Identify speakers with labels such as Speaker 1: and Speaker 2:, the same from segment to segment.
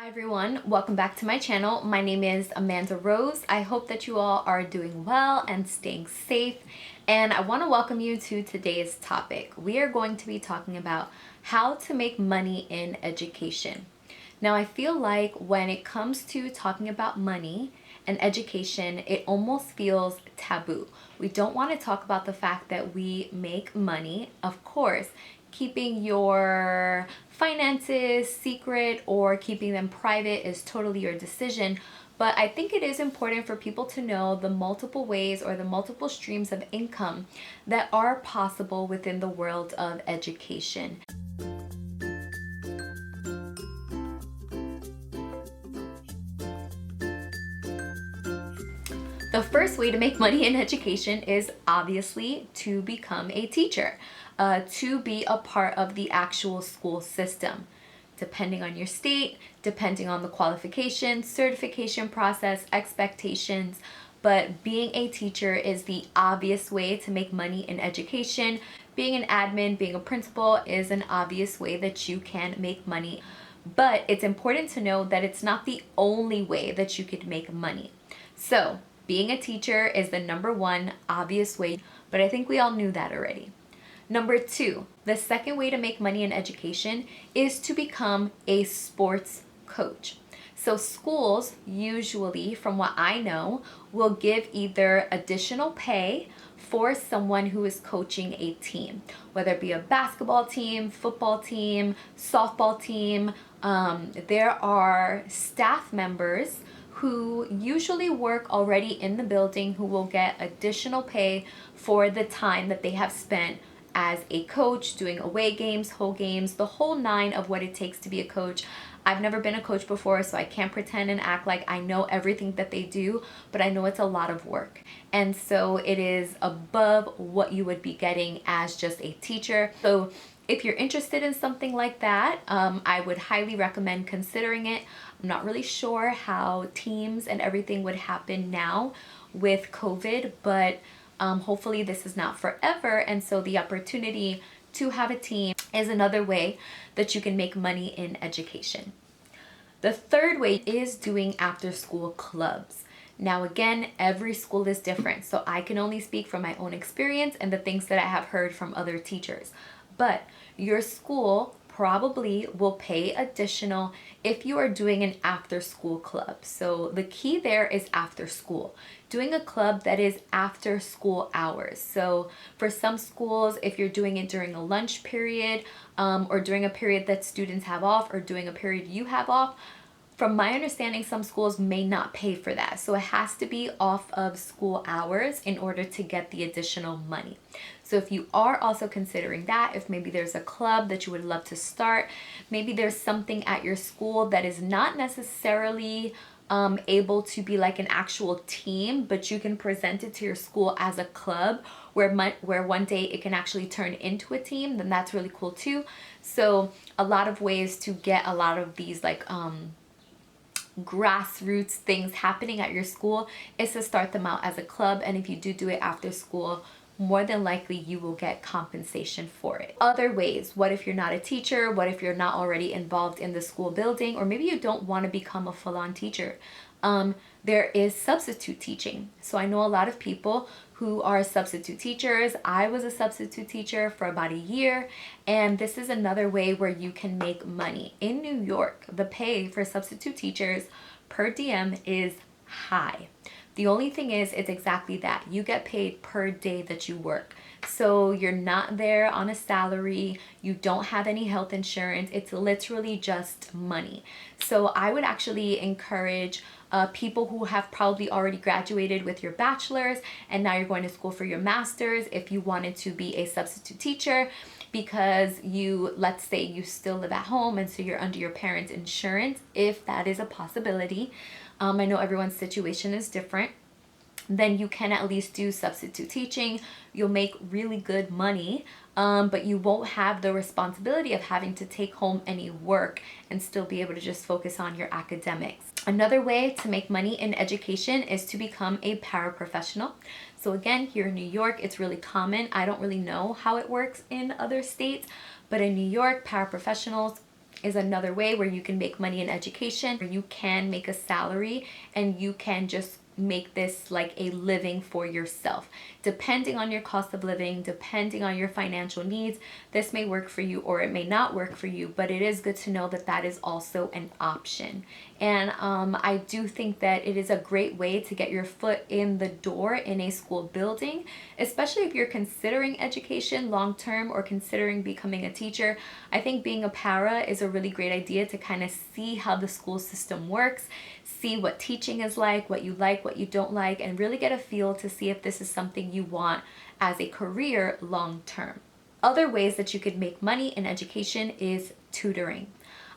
Speaker 1: Hi everyone, welcome back to my channel. My name is Amanda Rose. I hope that you all are doing well and staying safe. And I want to welcome you to today's topic. We are going to be talking about how to make money in education. Now, I feel like when it comes to talking about money and education, it almost feels taboo. We don't want to talk about the fact that we make money. Of course, keeping your finances secret or keeping them private is totally your decision. But I think it is important for people to know the multiple ways or the multiple streams of income that are possible within the world of education. The first way to make money in education is obviously to become a teacher, to be a part of the actual school system. Depending on your state, depending on the qualification, certification process, expectations, but being a teacher is the obvious way to make money in education. Being an admin, being a principal is an obvious way that you can make money. But it's important to know that it's not the only way that you could make money. So, being a teacher is the number one obvious way, but I think we all knew that already. Number two, the second way to make money in education is to become a sports coach. So schools usually, from what I know, will give either additional pay for someone who is coaching a team, whether it be a basketball team, football team, softball team. There are staff members who usually work already in the building who will get additional pay for the time that they have spent as a coach, doing away games, whole games, the whole nine of what it takes to be a coach. I've never been a coach before, so I can't pretend and act like I know everything that they do, but I know it's a lot of work. And so it is above what you would be getting as just a teacher. So if you're interested in something like that, I would highly recommend considering it. I'm not really sure how teams and everything would happen now with COVID, but hopefully this is not forever. And so the opportunity to have a team is another way that you can make money in education. The third way is doing after-school clubs. Now again, every school is different, so I can only speak from my own experience and the things that I have heard from other teachers. But your school probably will pay additional if you are doing an after-school club. So the key there is after school. Doing a club that is after school hours. So for some schools, if you're doing it during a lunch period or during a period that students have off or during a period you have off, from my understanding, some schools may not pay for that. So it has to be off of school hours in order to get the additional money. So if you are also considering that, if maybe there's a club that you would love to start, maybe there's something at your school that is not necessarily able to be like an actual team, but you can present it to your school as a club where one day it can actually turn into a team, then that's really cool too. So a lot of ways to get a lot of these like grassroots things happening at your school is to start them out as a club, and if you do it after school, more than likely you will get compensation for it. Other ways, what if you're not a teacher? What if you're not already involved in the school building, or maybe you don't want to become a full-on teacher? There is substitute teaching. So I know a lot of people who are substitute teachers. I was a substitute teacher for about a year, and this is another way where you can make money. In New York, the pay for substitute teachers per diem is high. The only thing is, it's exactly that. You get paid per day that you work. So you're not there on a salary. You don't have any health insurance. It's literally just money. So I would actually encourage people who have probably already graduated with your bachelor's and now you're going to school for your master's, if you wanted to be a substitute teacher, because let's say you still live at home and so you're under your parents' insurance, if that is a possibility. I know everyone's situation is different. Then you can at least do substitute teaching. You'll make really good money, but you won't have the responsibility of having to take home any work and still be able to just focus on your academics. Another way to make money in education is to become a paraprofessional. So again, here in New York, it's really common. I don't really know how it works in other states, but in New York, paraprofessionals is another way where you can make money in education, where you can make a salary and you can just make this like a living for yourself. Depending on your cost of living, depending on your financial needs, this may work for you or it may not work for you, but it is good to know that that is also an option. And I do think that it is a great way to get your foot in the door in a school building, especially if you're considering education long term or considering becoming a teacher. I think being a para is a really great idea to kind of see how the school system works, see what teaching is like, what you don't like, and really get a feel to see if this is something you want as a career long term. Other ways that you could make money in education is tutoring.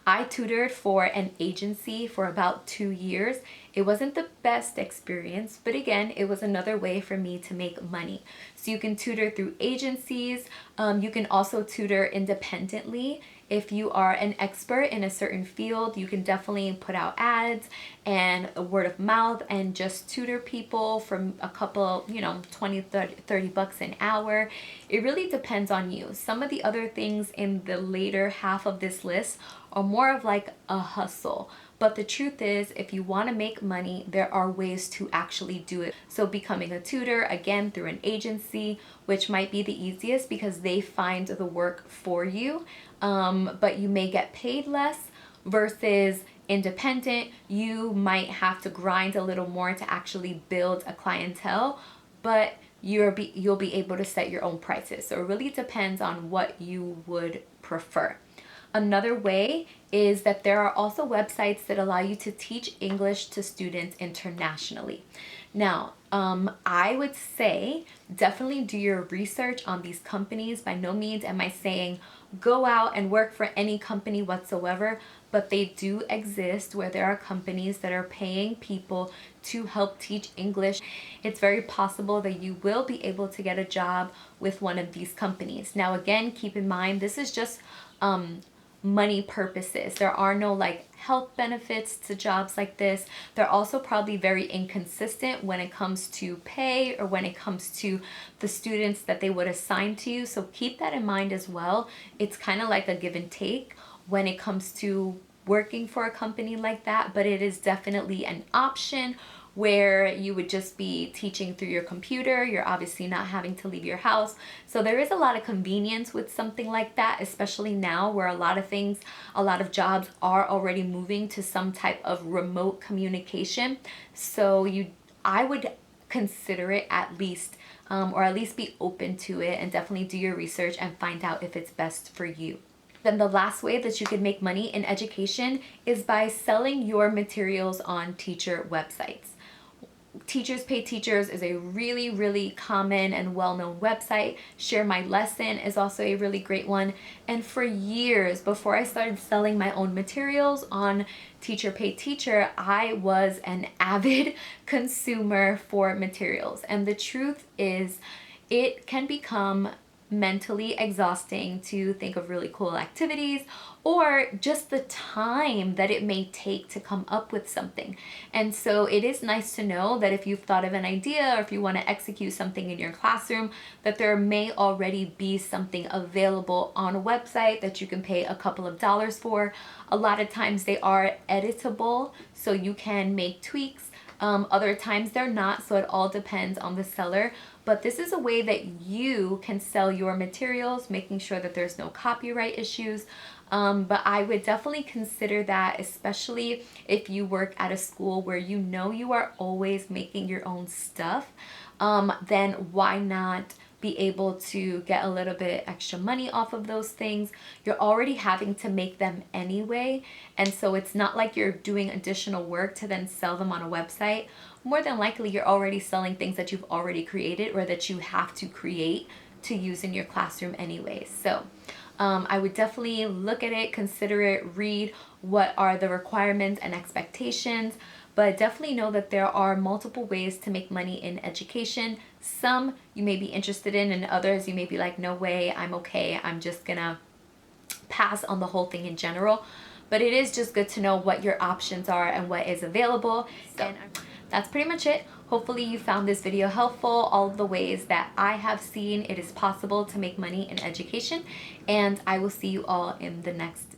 Speaker 1: I tutored for an agency for about 2 years. It wasn't the best experience, but again, it was another way for me to make money. So you can tutor through agencies. You can also tutor independently. If you are an expert in a certain field, you can definitely put out ads and word of mouth and just tutor people from a couple, 20, 30 bucks an hour. It really depends on you. Some of the other things in the later half of this list are more of like a hustle. But the truth is, if you want to make money, there are ways to actually do it. So becoming a tutor, again, through an agency, which might be the easiest because they find the work for you, but you may get paid less, versus independent, you might have to grind a little more to actually build a clientele, but you'll be able to set your own prices. So it really depends on what you would prefer. Another way is that there are also websites that allow you to teach English to students internationally. Now, I would say definitely do your research on these companies. By no means am I saying go out and work for any company whatsoever, but they do exist where there are companies that are paying people to help teach English. It's very possible that you will be able to get a job with one of these companies. Now, again, keep in mind, this is just money purposes. There are no like health benefits to jobs like this. They're also probably very inconsistent when it comes to pay or when it comes to the students that they would assign to you. So keep that in mind as well. It's kind of like a give and take when it comes to working for a company like that, but it is definitely an option where you would just be teaching through your computer. You're obviously not having to leave your house. So there is a lot of convenience with something like that, especially now where a lot of jobs are already moving to some type of remote communication. So I would consider it at least, or at least be open to it, and definitely do your research and find out if it's best for you. Then the last way that you can make money in education is by selling your materials on teacher websites. Teachers Pay Teachers is a really, really common and well-known website. Share My Lesson is also a really great one. And for years, before I started selling my own materials on Teacher Pay Teacher, I was an avid consumer for materials. And the truth is, it can become mentally exhausting to think of really cool activities, or just the time that it may take to come up with something. And so it is nice to know that if you've thought of an idea or if you want to execute something in your classroom, that there may already be something available on a website that you can pay a couple of dollars for. A lot of times they are editable, so you can make tweaks. Other times they're not, so it all depends on the seller. But this is a way that you can sell your materials, making sure that there's no copyright issues. But I would definitely consider that, especially if you work at a school where you know you are always making your own stuff. Then why not be able to get a little bit extra money off of those things? You're already having to make them anyway, and so it's not like you're doing additional work to then sell them on a website. More than likely you're already selling things that you've already created or that you have to create to use in your classroom anyway. So I would definitely look at it, consider it, read what are the requirements and expectations, but definitely know that there are multiple ways to make money in education. Some you may be interested in, and others you may be like, no way, I'm okay, I'm just gonna pass on the whole thing in general. But it is just good to know what your options are and what is available. So that's pretty much it. Hopefully you found this video helpful, all of the ways that I have seen it is possible to make money in education, and I will see you all in the next